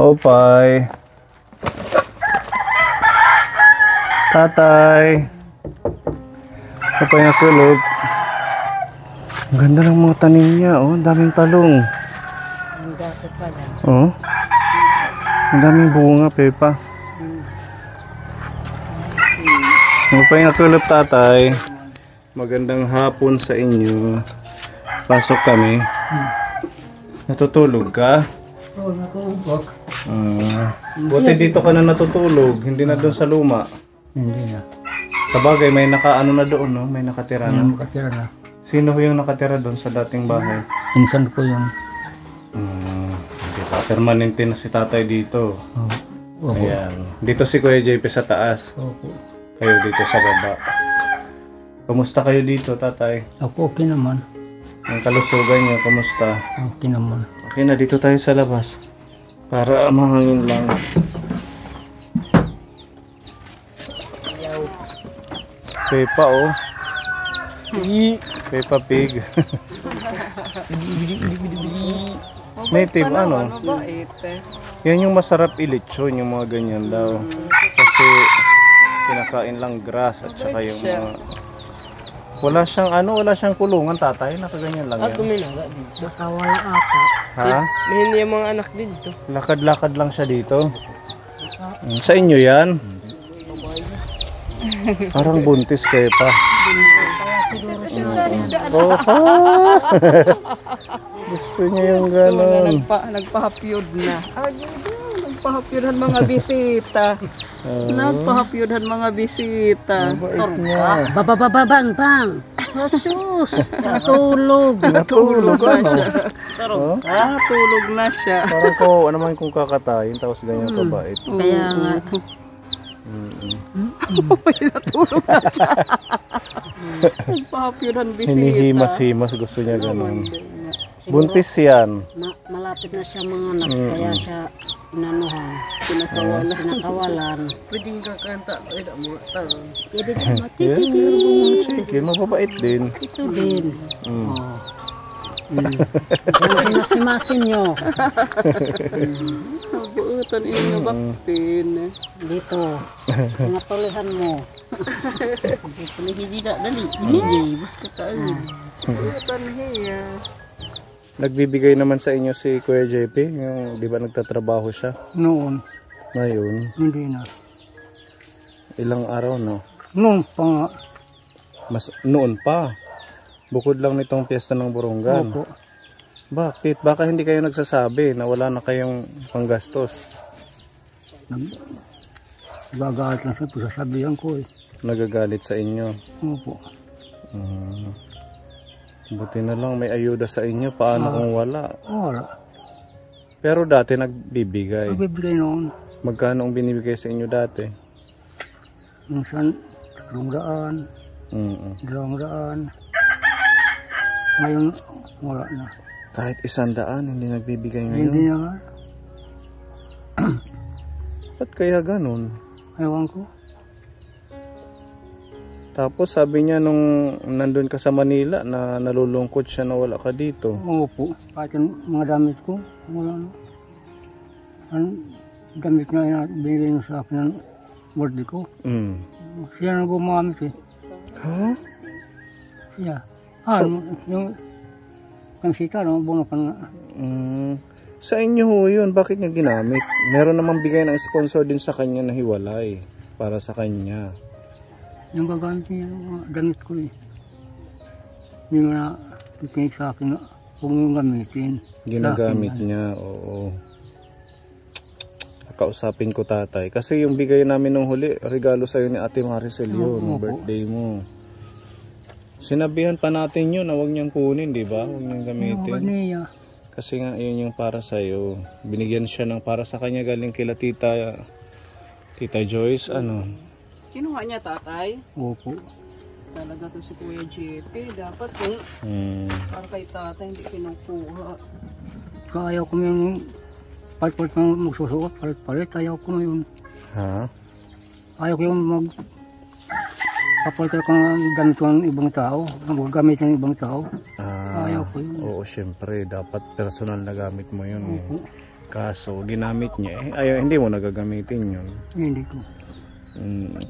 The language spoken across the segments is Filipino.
Opay. Tatay. Opay na tulog. Ang ganda ng mga tanim niya, oh. Ang daming talong. Oh. Ang daming bunga, Pepa. Opay na tulog, tatay. Magandang hapon sa inyo. Pasok kami. Natutulog ka? Oo, natulog. Buti dito ka na natutulog, hindi na doon sa luma. Hindi na. Sa bagay, may nakaano na doon, no? May nakatira na. Makatira na. Sino yung nakatira doon sa dating bahay? Insan ko yun. Hindi pa. Permanente na si tatay dito. Opo. Ayan. Dito si Kuya JP sa taas. Opo. Kayo dito sa baba. Kumusta kayo dito, tatay? Ako okay naman. Ang kalusugan niyo, kumusta? Okay naman. Okay na, dito tayo sa labas. Para mahangin lang. Pepa, oh. Peppa Pig. Native, ano? Yan yung masarap ilitsyon, yung mga ganyan daw. Kasi kinakain lang grass at saka yung mga... Wala siyang kulungan, tatay. Nakaganyan lang yan. Kuminaga dito. Nakawala ata. Ha? May hindi yung mga anak dito. Lakad-lakad lang siya dito. Sa inyo yan? Parang buntis kayo pa. Oh, gusto niya yung gano'n. Nagpahapyod na. Nagpahapyodhan mga bisita. Nagpahapyodhan mga bisita. Mabait niya. Babababang bang. Asus. Natulog. Natulog ano? Tulog na siya. Parang ko, ano man kung kakatayin, tapos ganyan kabait. Kaya nga. Natulog na siya. Nagpahapyodhan bisita. Hinihimas-himas, gusto niya gano'n. Buntis yan. Malapit na siya mga anak. Kaya siya inanuhan. Pinakawalan. Pwedeng kakanta. Ay, mo. Pwede din Sige, mababait din. ito din. Yan pinasimasin nyo. Nabuutan yung nabaktin. Dito. Mga tulihan mo. Hindi na. Dali. Hindi. Bus ka tayo. Nabuutan hiya. Nagbibigay naman sa inyo si Kuya JP, yung, di ba nagtatrabaho siya? Noon. Ngayon, Hindi na. ilang araw, no? Noon pa nga. Noon pa. Bukod lang nitong piyesta ng Burungan. Opo. Bakit? Baka hindi kayo nagsasabi na wala na kayong panggastos. Gagalit lang siya. Sasabihan ko eh. Nagagalit sa inyo. Opo. Buti na lang may ayuda sa inyo. Paano kung wala? Wala. Pero dati nagbibigay. Magbibigay noon. Magkano ang binibigay sa inyo dati? Minsan, 300. 200. Ngayon, wala na. Kahit 100, hindi nagbibigay Hindi ngayon. na nga. Ba't kaya ganun? Ewan ko. Tapos sabi niya nung nandun ka sa Manila na nalulungkot siya na wala ka dito. Opo. Kahit yung mga damit ko, wala na. Ang damit na binigay nyo sa akin ng birthday ko. Siya na gumamit eh. Ha? Siya. Yung kansita, no? Buno ka nga. Sa inyo ho yun, bakit niya ginamit? Meron namang bigay ng sponsor din sa kanya na hiwalay para sa kanya. Yung gagamit niya yung mga damit ko eh. Yung na tipinig sa akin na huwag yung gamitin. Ginagamit niya, oo. Kausapin ko tatay. Kasi yung bigay namin nung huli, regalo sa'yo ni Ate Maricel yun, birthday mo. Sinabihan pa natin yun na huwag niyang kunin, di ba? Huwag niyang gamitin. Niya. Kasi nga yun yung para sa'yo. Binigyan siya ng para sa kanya galing kila Tita Joyce, ano. Kinuha niya, tatay? Opo. Talaga to si Kuya JP. Dapat kung para kay tatay, hindi kinukuha. Ayaw ko yung palit-palit na magsusuot, palit-palit. Ayaw ko na yun. Ha? Ayaw ko yung papalit ko ng gamit ng ibang tao. Gamit ng ibang tao. Ayaw ko yun. Oo, syempre. Dapat personal na gamit mo yun. Opo. Kaso ginamit niya eh. Ayaw, hindi mo nagagamitin yun. Hindi ko.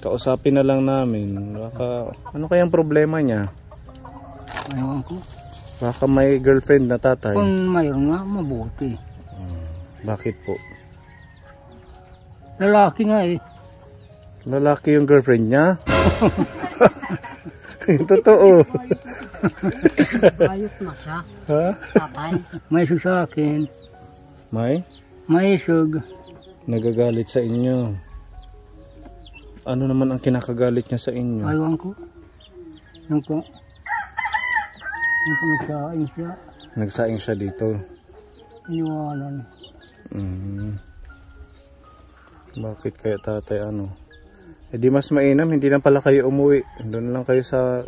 Kausapin na lang namin. Baka, ano kayang problema niya? Ayaw ko. Baka may girlfriend na tatay. Kung mayroon nga, mabuti. Bakit po? Lalaki nga eh. Lalaki yung girlfriend niya? Totoo. Ayot na siya, Ha? tatay. May isog sa akin. May? May isog. Nagagalit sa inyo. Ano naman ang kinakagalit niya sa inyo? Ayaw ko. Yung ko nagsaing siya. Nagsaing siya dito. Iniwanan. Bakit kaya tatay ano? Eh di mas mainam, hindi na pala kayo umuwi. Doon lang kayo sa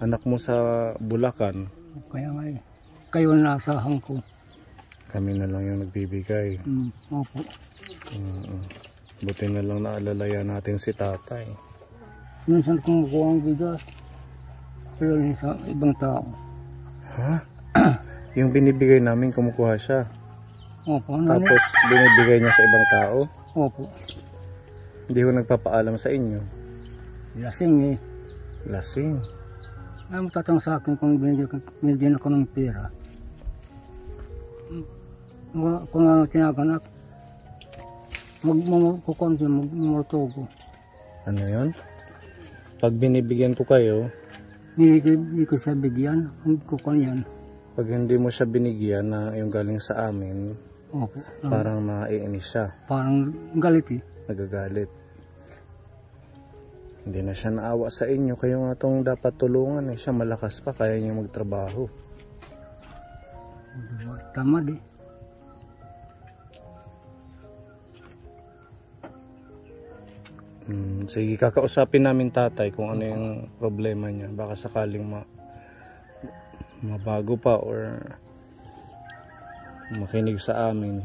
anak mo sa Bulacan. Kaya nga eh. Kayo nasahan ko. Kami na lang yung nagbibigay. Opo. Buti na lang naalalayan natin si tatay. Minsan kumukuha ang bigas. Pero yun sa ibang tao. Ha? Yung binibigay namin, kumukuha siya. Opo. Tapos binibigay niya sa ibang tao. Opo. Hindi ko nagpapaalam sa inyo. Lasing eh. Lasing. Ay matatanong sa akin kung binigyan ako ng pera. Kung ano tinaganak. Magmumukon siya, magmumutugo. Ano yun? Pag binibigyan ko kayo, Hindi ko sa bigyan, magkukon yan. pag hindi mo siya binigyan na yung galing sa amin, Opo. parang maiinis siya. Parang galit eh. Nagagalit. Hindi na siya naawa sa inyo. Kayo nga itong dapat tulungan eh. Siya malakas pa. Kaya niya magtrabaho. Tamad eh. Sige, kakausapin namin tatay kung ano yung problema niya. Baka sakaling mabago pa or makinig sa amin.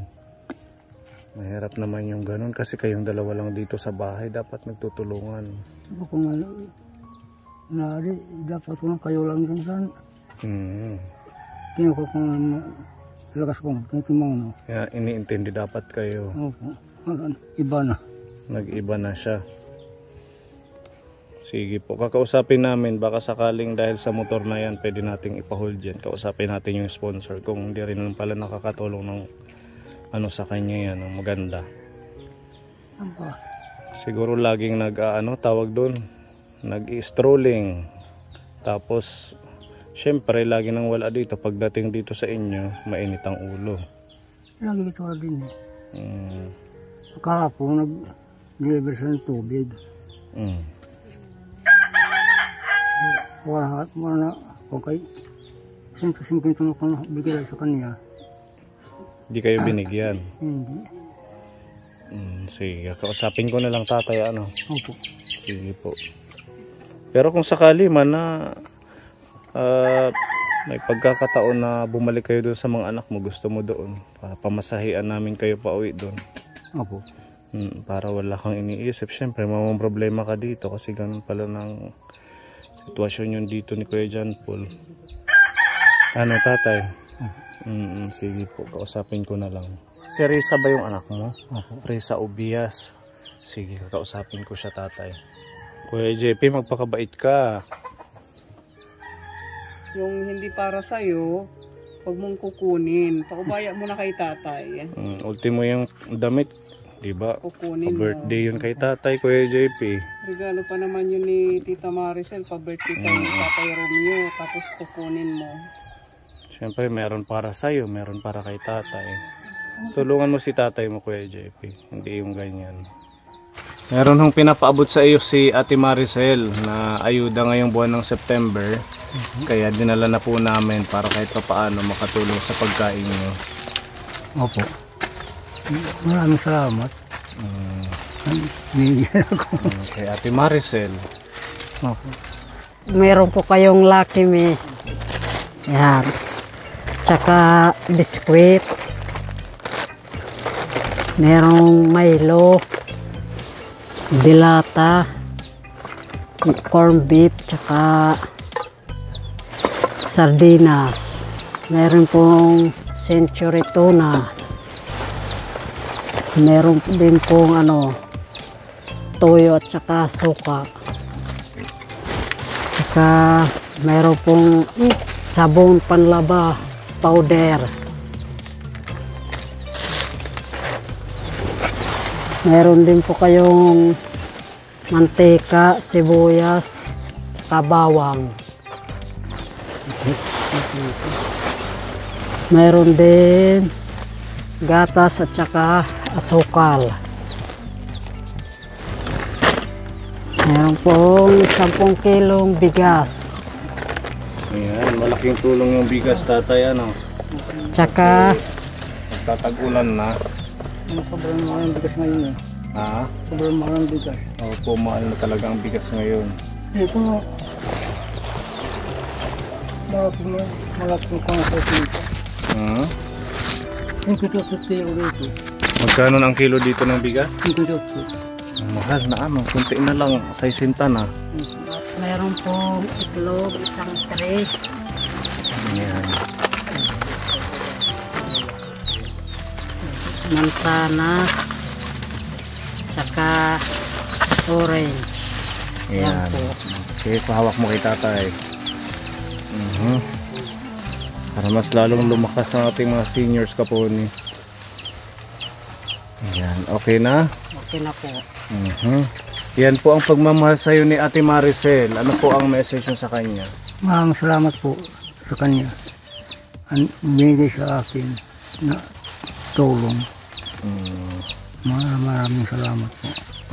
Mahirap naman yung ganun kasi kayong dalawa lang dito sa bahay. Dapat nagtutulungan. Kung ano, dapat ko kayo lang din saan. Kinuha ko lakas ko, tinitimang no. Kaya iniintindi dapat kayo. Opo. Iba na. Nag-iba na siya. Sige po, kakausapin namin. Baka sakaling dahil sa motor na yan, pwede nating ipahold yan. Kausapin natin yung sponsor. Kung hindi rin pala nakakatulong ng ano sa kanya yan, ang maganda. Aba. Siguro laging tawag doon, nag-strolling. Tapos, syempre, lagi nang wala dito. Pagdating dito sa inyo, mainit ang ulo. Lagi ito din eh. Kahapon, nag-deliver siya ng tubig. Wala na, okay. 150 na ko na bigay sa kanya. Hindi kayo binigyan. Hindi. Sige, kausapin ko na lang tatay, ano. Opo. Sige po. Pero kung sakali man na may pagkakataon na bumalik kayo doon sa mga anak mo, gusto mo doon, para pamasahian namin kayo pa uwi doon. Opo. Para wala kang iniisip. Siyempre, mamang problema ka dito kasi ganun pala ng sitwasyon yun dito ni Kuya John Paul. Ano tatay? Sige po, kausapin ko na lang. Si Risa ba yung anak mo? Risa Ubias. Sige, kausapin ko siya tatay. Kuya JP, magpakabait ka. Yung hindi para sa'yo, huwag mong kukunin. Pakubaya mo na kay tatay. Ultimo yung damit, diba? Kukunin mo. Birthday yun kay tatay, Kuya JP. Regalo pa naman yun ni Tita Maricel, pa-birthday kay Tatay Romeo, tapos kukunin mo. Siyempre, meron para sa'yo, meron para kay tatay. Tulungan mo si tatay mo, Kuya JP. Hindi yung ganyan. Meron hong pinapaabot sa iyo si Ate Maricel na ayuda ngayong buwan ng September. Kaya dinala na po namin para kahit pa paano makatulong sa pagkain nyo. Opo. Maraming salamat. Binigyan ako. Kay Ate Maricel. Opo. Meron po kayong Lucky Me. Yan. Tsaka biskwit. Merong Milo. Dilata. Corn beef. Tsaka sardinas. Meron pong century tuna. Meron din pong ano, toyo at saka suka. Saka meron pong sabon panlaba powder. Meron din po kayong mantika, sibuyas, saka bawang. Meron din gatas at saka asukal. Meron pong 10 kilong bigas. Ayan, malaking tulong yung bigas, tatay, ano. Tsaka Tatag-ulan na. Sobrang mahal ang bigas ngayon eh. Ha? Sobrang mahal ang bigas. Opo, mahal na talaga ang bigas ngayon. Dito nga. Malaking kong sa dito. Ha? Yung kito sa tiyo dito. Magkano na ang kilo dito ng bigas? Yung kito. Mahal na ano, kunti na lang, 60 na. meron pong itlog, isang tray. Ayan. Mansanas, saka orange. Ayan. Yan po. Okay, pahawak mo kay tatay. Para mas lalong lumakas ang ating mga seniors kaponi. Ayan, okay na? Okay na po. Yan po ang pagmamahal sa iyo ni Ate Maricel. Ano po ang message mo sa kanya? Maraming salamat po sa kanya. Ang binigay sa akin na tulong. Maraming salamat po.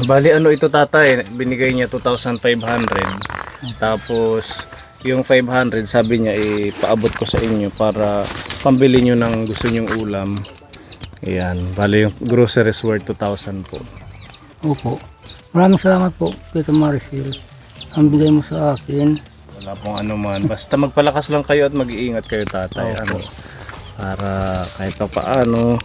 Bali, ano ito tatay? Binigay niya 2,500. Tapos yung 500 sabi niya ipaabot ko sa inyo para pambili niyo ng gusto niyong ulam. Ayan, bali yung groceries worth 2,000 po. Opo. Maraming salamat po, Tito Maricel. Ang bigay mo sa akin. Wala pong ano man. Basta magpalakas lang kayo at mag-iingat kayo tatay. Ano, para kahit pa paano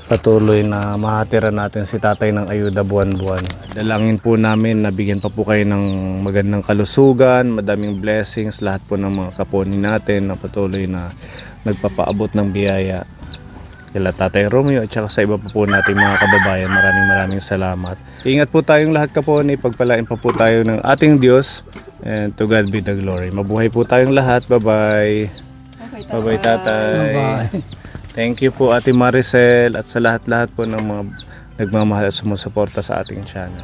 patuloy na mahatira natin si tatay ng ayuda buwan-buwan. Dalangin po namin na bigyan pa po kayo ng magandang kalusugan, madaming blessings, lahat po ng mga kaponi natin na patuloy na nagpapaabot ng biyaya. Kila Tatay Romeo at saka sa iba pa po nating mga kababayan. Maraming salamat. Ingat po tayong lahat kaponi. Pagpalain pa po tayo ng ating Diyos. And to God be the glory. Mabuhay po tayong lahat. Bye-bye. Bye-bye tatay. Bye. Thank you po Ate Maricel at sa lahat-lahat po ng mga nagmamahal at sumusuporta sa ating channel.